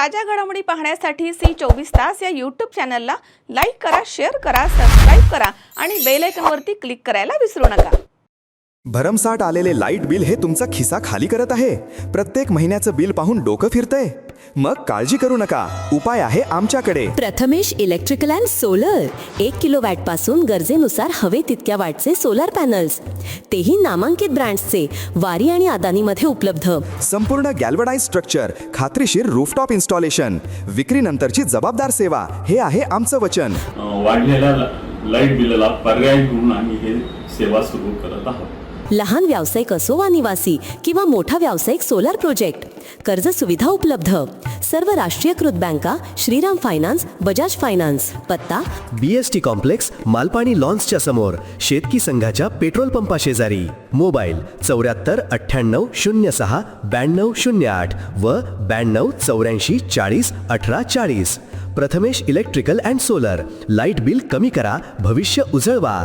ताज्या घडामोडी पाहण्यासाठी C24 या यूट्यूब चॅनलला लाईक करा, शेअर करा, सबस्क्राईब करा आणि बेल आयकॉनवरती क्लिक करायला विसरू नका. भरमसाठ आलेले लाईट बिल हे तुमचा खिसा खाली करत आहे. प्रत्येक महिन्याचं बिल पाहून डोकं फिरतंय? मग काळजी करू नका, उपाय आहे आमच्याकडे. Prathamesh electrical and solar 1 kilowatt पासून गरजेनुसार हवे तितक्या वॅटचे सोलर पॅनल्स, तेही नामांकित ब्रँड्सचे, वारी आणि अदानीमध्ये उपलब्ध. संपूर्ण गॅल्वनाइज स्ट्रक्चर, खात्रीशीर रूफटॉप इन्स्टॉलेशन, विक्रीनंतरची जबाबदार सेवा, हे आहे आमचं वचन. वाढलेल्या लाईट बिलाला पर्याय म्हणून आम्ही हे सेवा सुरू करत आहोत. लहान व्यावसायिक असो वा निवासी किंवा मोठा व्यावसायिक सोलर प्रोजेक्ट, कर्ज सुविधा उपलब्ध. सर्व राष्ट्रीयकृत बँका, श्रीराम फायनान्स, बजाज फायनान्स. पत्ता BST कॉम्प्लेक्स, मालपाणी लॉन्सच्या समोर, शेतकी संघाच्या पेट्रोल पंपा शेजारी. मोबाईल 74 98 06 92 08 व 92 84 40 18 40. Prathamesh electrical and solar. Light bill कमी करा, भविष्य उजळवा.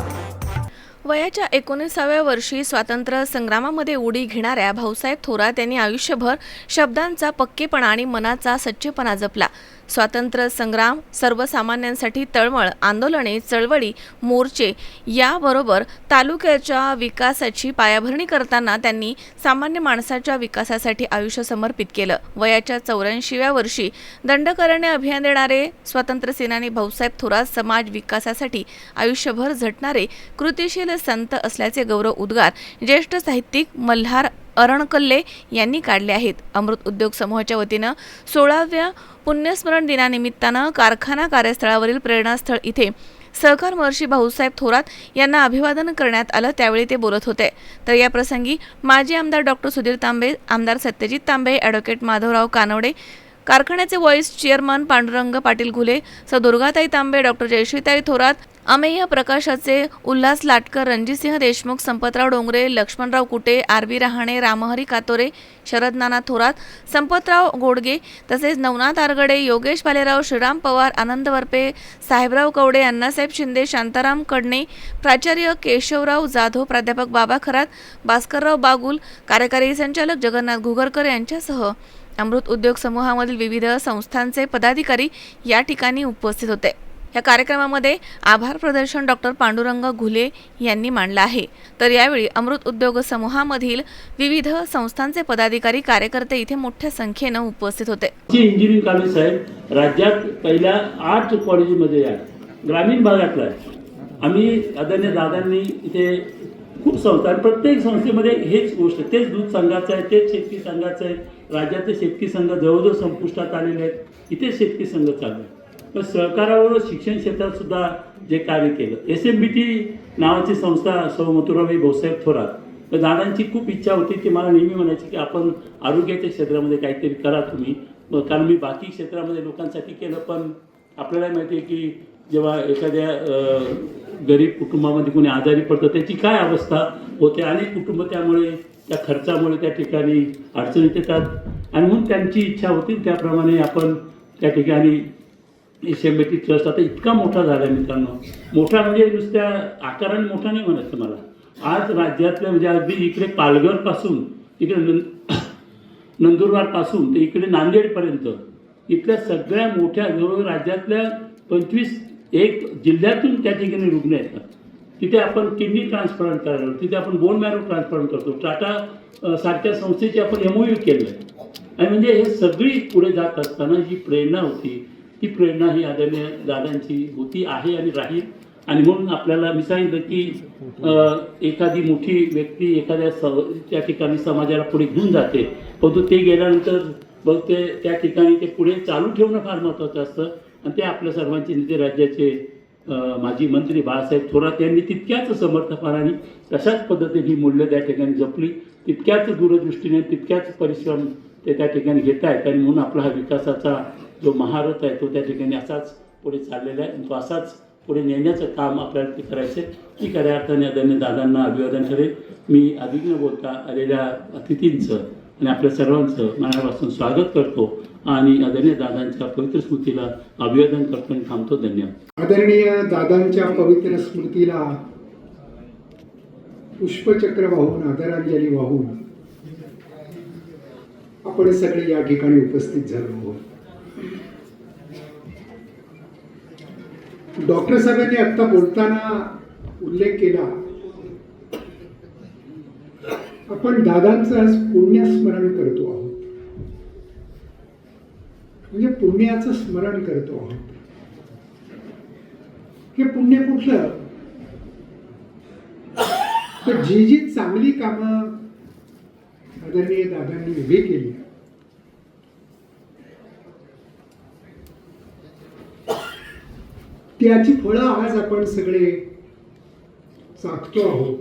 वयाच्या 19व्या वर्षी स्वातंत्र्य संग्रामामध्ये उडी घेणाऱ्या भाऊसाहेब थोरात यांनी आयुष्यभर शब्दांचा पक्केपणा आणि मनाचा सच्चेपणा जपला. स्वातंत्र्य संग्राम, सर्वसामान्यांसाठी तळमळ, आंदोलने, चळवळी, मोर्चे याबरोबर तालुक्याच्या विकासाची पायाभरणी करताना त्यांनी सामान्य माणसाच्या विकासासाठी आयुष्य समर्पित केलं. वयाच्या 84व्या वर्षी दंडकारण्य अभियान देणारे स्वातंत्र्य सेनानी भाऊसाहेब थोरात समाज विकासासाठी आयुष्यभर झटणारे कृतिशील संत असल्याचे गौरव उद्गार ज्येष्ठ साहित्यिक मल्हार अरणकल्ले यांनी काढले आहेत. अमृत उद्योग समूहाच्या वतीनं 16व्या पुण्यस्मरण दिनानिमित्तानं कारखाना कार्यस्थळावरील प्रेरणास्थळ इथे सहकार महर्षी भाऊसाहेब थोरात यांना अभिवादन करण्यात आलं. त्यावेळी ते बोलत होते. तर या प्रसंगी माजी आमदार डॉक्टर सुधीर तांबे, आमदार सत्यजित तांबे, ॲडव्होकेट माधवराव कानवडे, कारखान्याचे व्हाईस चेअरमन पांडुरंग पाटील घुले, दुर्गाताई तांबे, डॉक्टर जयश्रीताई थोरात, अमेय प्रकाशाचे उल्हास लाटकर, रणजितसिंह देशमुख, संपतराव डोंगरे, लक्ष्मणराव कुटे, RB रहाणे, रामहरी कातोरे, शरद नाना थोरात, संपतराव गोडगे तसेच नवनाथ आरगडे, योगेश भालेराव, श्रीराम पवार, आनंद वरपे, साहेबराव कवडे, अण्णासाहेब शिंदे, शांताराम कडणे, प्राचार्य केशवराव जाधव, प्राध्यापक बाबा खरात, भास्करराव बागुल, कार्यकारी संचालक जगन्नाथ घुगरकर यांच्यासह अमृत उद्योग समूहामधील विविध संस्थांचे पदाधिकारी या ठिकाणी उपस्थित होते. या कार्यक्रमामध्ये आभार प्रदर्शन डॉक्टर पांडुरंग घुले यांनी मांडलं आहे. तर यावेळी अमृत उद्योग समूहामधील विविध संस्थांचे पदाधिकारी, कार्यकर्ते इथे मोठ्या संख्येनं उपस्थित होते. इंजिनिअरिंग कॉलेज साहेब राज्यात पहिल्या 8 कॉलेजमध्ये आहे, ग्रामीण भागातला आहे. आम्ही आदरणीय दादांनी इथे खूप संस्था, प्रत्येक संस्थेमध्ये हेच गोष्ट, तेच दूध संघाचं आहे, तेच शेतकी संघाचं आहे. राज्यातले शेतकी संघ जवळजवळ संपुष्टात आलेले आहेत. इथे शेतकी संघ चालू आहे. पण सहकाराबरोबर शिक्षण क्षेत्रात सुद्धा जे कार्य केलं, SMBT नावाची संस्था सौ मथुराबाई भाऊसाहेब थोरात, तर दादांची खूप इच्छा होती की मला नेहमी म्हणायची की आपण आरोग्याच्या क्षेत्रामध्ये काहीतरी करा तुम्ही. कारण मी बाकी क्षेत्रामध्ये लोकांसाठी केलं, पण आपल्याला माहिती आहे की जेव्हा एखाद्या गरीब कुटुंबामध्ये कोणी आजारी पडतं त्याची काय अवस्था होते. अनेक कुटुंब त्यामुळे त्या खर्चामुळे त्या ठिकाणी अडचणीत येतात. आणि म्हणून त्यांची इच्छा होती त्याप्रमाणे आपण त्या ठिकाणी SMBT ट्रस्ट आता इतका मोठा झाला आहे मित्रांनो. मोठा म्हणजे नुसत्या आकाराने मोठा नाही म्हणायचं मला. आज राज्यातल्या म्हणजे अगदी इकडे पालघरपासून इकडे नंदुरबारपासून ते इकडे नांदेडपर्यंत इथल्या सगळ्या मोठ्या जवळ राज्यातल्या 25 जिल्ह्यातून त्या ठिकाणी रुग्ण येतात. तिथे आपण किडनी ट्रान्सप्लांट करायला, तिथे आपण बोन मॅरो ट्रान्सप्लांट करतो. टाटा सारख्या संस्थेची आपण MOU केलं आहे. आणि म्हणजे हे सगळी पुढे जात असताना जी प्रेरणा होती, ती प्रेरणा ही आदरणीय दादांची होती, आहे आणि राहील. आणि म्हणून आपल्याला मी सांगितलं की एखादी मोठी व्यक्ती एखाद्या त्या ठिकाणी समाजाला पुढे घेऊन जाते, परंतु ते गेल्यानंतर मग ते त्या ठिकाणी ते पुढे चालू ठेवणं फार महत्त्वाचं असतं. आणि ते आपल्या सर्वांचे नेते राज्याचे माजी मंत्री बाळासाहेब थोरात यांनी तितक्याच समर्थपणाने तशाच पद्धतीने ही मूल्य त्या ठिकाणी जपली, तितक्याच दूरदृष्टीने तितक्याच परिश्रम ते त्या ठिकाणी घेत आहेत. आणि म्हणून आपला हा विकासाचा जो महारथ आहे तो त्या ठिकाणी असाच पुढे चाललेला आहे. तो असाच पुढे नेण्याचं काम आपल्याला ते करायचं आहे. मी खऱ्या अर्थाने आदरणीय दादांना अभिवादन करेन. मी अधिक न बोलता आलेल्या अतिथींचं आणि आपल्या सर्वांचं मनापासून स्वागत करतो आणि आदरणीय दादांच्या पवित्र स्मृतीला अभिवादन करतो आणि थांबतो. धन्यवाद. आदरणीय दादांच्या पवित्र स्मृतीला पुष्पचक्र वाहून, आदरांजली वाहून आपण सगळे या ठिकाणी उपस्थित झालो आहोत. डॉक्टर साहेबांनी आता बोलताना उल्लेख केला, आपण दादांचं आज पुण्यस्मरण करतो आहोत, म्हणजे पुण्याचं स्मरण करतो आहोत. हे पुण्य कुठलं? तर जी जी चांगली कामं आदरणीय दादांनी उभी केली, त्याची फळं आज आपण सगळे चाखतो आहोत.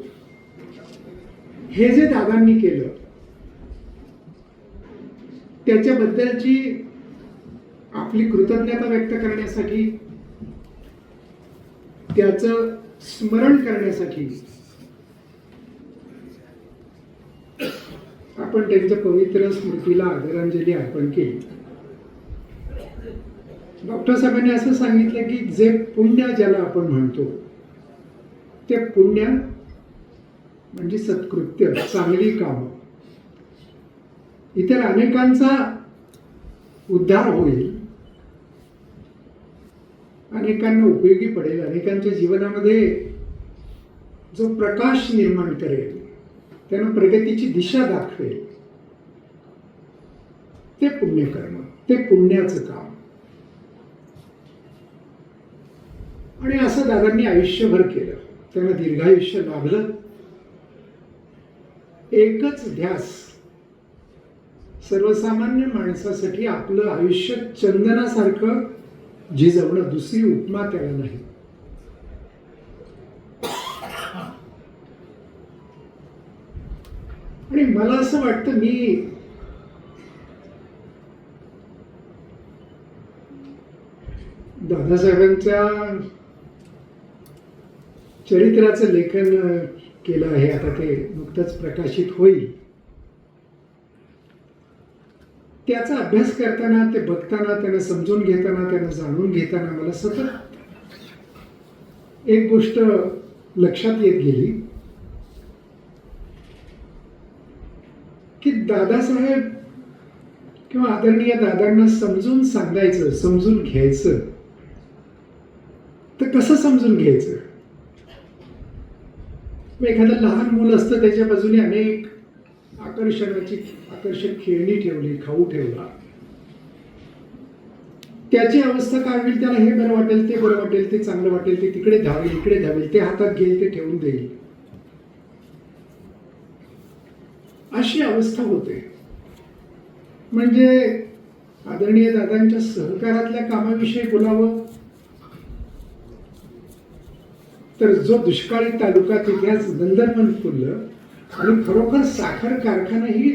हे जे दादांनी केलं त्याच्याबद्दलची आपली कृतज्ञता व्यक्त करण्यासाठी, त्याचं स्मरण करण्यासाठी आपण त्यांच्या पवित्र स्मृतीला आदरांजली अर्पण केली. डॉक्टर साहेबांनी असं सांगितलं की जे पुण्य ज्याला आपण म्हणतो ते पुण्य म्हणजे सत्कृत्य, चांगली काम, इतर अनेकांचा उद्धार होईल, अनेकांना उपयोगी पडेल, अनेकांच्या जीवनामध्ये जो प्रकाश निर्माण करेल, त्यांना प्रगतीची दिशा दाखवेल, ते पुण्यकर्म, ते पुण्याचं काम. आणि असं दादांनी आयुष्यभर केलं. त्यांना दीर्घायुष्य लाभलं. एकच ध्यास, सर्वसामान्य माणसासाठी आपलं आयुष्य चंदनासारखं झिजवणं, दुसरी उपमा त्याला नाही. आणि मला असं वाटतं, मी दादासाहेबांच्या चरित्राचं लेखन केलं आहे, आता ते नुकतंच प्रकाशित होईल. त्याचा अभ्यास करताना, ते बघताना, त्यांना समजून घेताना, त्यांना जाणून घेताना मला सतत एक गोष्ट लक्षात येत गेली की दादासाहेब किंवा आदरणीय दादांना समजून सांगायचं, समजून घ्यायचं, तर कसं समजून घ्यायचं? एखादं लहान मुलं असतं, त्याच्या बाजूने अनेक आकर्षक खेळणी ठेवली, खाऊ ठेवला, त्याची अवस्था काय होईल? त्याला हे बरं वाटेल, ते बरं वाटेल, ते चांगलं वाटेल, ते तिकडे धावेल, इकडे धावेल, ते हातात घेईल, ते ठेवून देईल, अशी अवस्था होते. म्हणजे आदरणीय दादांच्या सहकारातल्या कामाविषयी बोलावं तर जो दुष्काळी तालुका तिथेच नंदनवन फुललं आणि खरोखर साखर कारखाना ही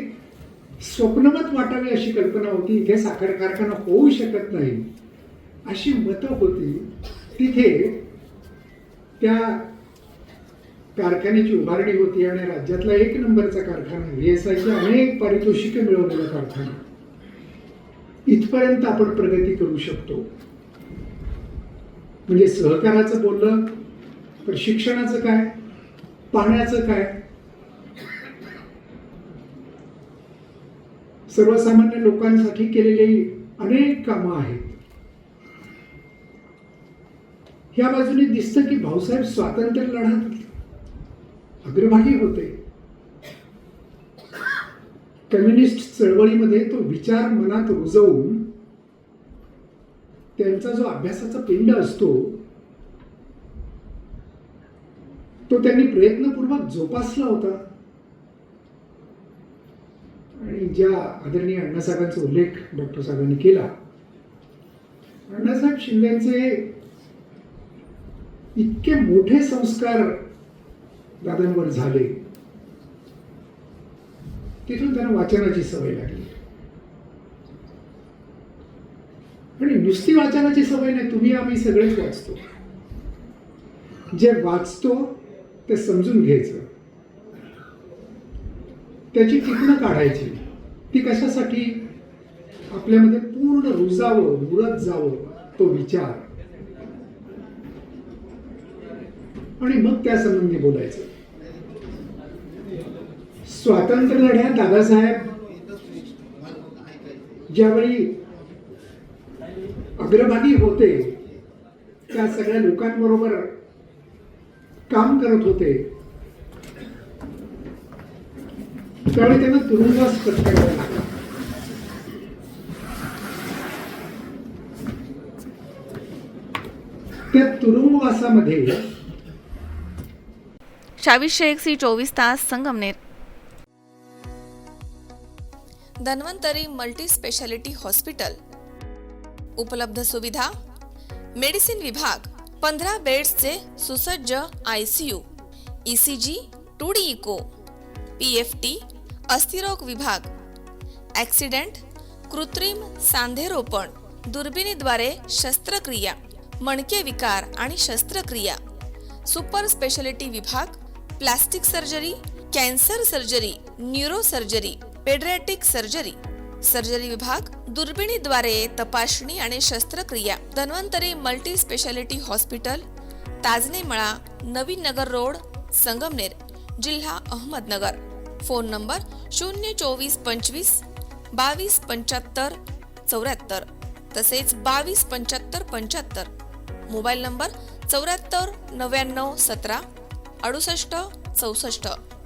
स्वप्नवत वाटावी अशी कल्पना होती. इथे साखर कारखाना होऊ शकत नाही अशी मतं होती. तिथे त्या कारखान्याची उभारणी होती आणि राज्यातला 1 नंबरचा कारखाना, VSIची अनेक पारितोषिके मिळवलेला कारखाना. इथपर्यंत आपण प्रगती करू शकतो. म्हणजे सहकाराचं बोललं तर शिक्षणाचं काय, पाण्याचं काय, सर्वसामान्य लोकांसाठी केलेली अनेक कामं आहेत. ह्या बाजूने दिसतं की भाऊसाहेब स्वातंत्र्य लढ्यात अग्रभागी होते. कम्युनिस्ट चळवळीमध्ये तो विचार मनात रुजवून त्यांचा जो अभ्यासाचा पिंड असतो तो त्यांनी प्रयत्नपूर्वक जोपासला होता. आणि ज्या आदरणीय अण्णासाहेबांचा उल्लेख डॉक्टर साहेबांनी केला, अण्णासाहेब शिंदेचे इतके मोठे संस्कार दादांवर झाले, तिथून त्यांना वाचनाची सवय लागली. आणि नुसती वाचनाची सवय नाही, तुम्ही आम्ही सगळेच वाचतो. जे वाचतो ते समजून घ्यायचं, त्याची टिपणं काढायची. ती कशासाठी? आपल्यामध्ये पूर्ण रुजावं, मुरत जावं तो विचार, आणि मग त्या संबंधी बोलायचं. स्वातंत्र्य लढ्यात दादासाहेब ज्यावेळी अग्रभागी होते, त्या सगळ्या लोकांबरोबर काम करत होते, त्यावेळी त्यांना तुरुंगवास पत्करावा लागला. त्या तुरुंगवासामध्ये 26 24 तास Sangamner. Dhanvantari multi speciality hospital. उपलब्ध सुविधा: मेडिसिन विभाग, 15 बेड्सचे सुसज्ज ICU, ECG, 2D echo, PFT, अस्थिरोग विभाग, ॲक्सिडेंट, कृत्रिम सांधेरोपण, दुर्बिणीद्वारे शस्त्रक्रिया, मणके विकार आणि शस्त्रक्रिया, सुपर स्पेशालिटी विभाग, plastic surgery, cancer surgery, neuro surgery, paediatric surgery, surgery विभाग, दुर्बिणीद्वारे तपासणी आणि शस्त्रक्रिया. Dhanvantari multi speciality hospital, Tajne मळा, नवीन नगर रोड, संगमनेर, जिल्हा अहमदनगर. फोन नंबर 024 25 22 75 74 तसेच 22 75 75. Mobile number 74 99 17 68 64.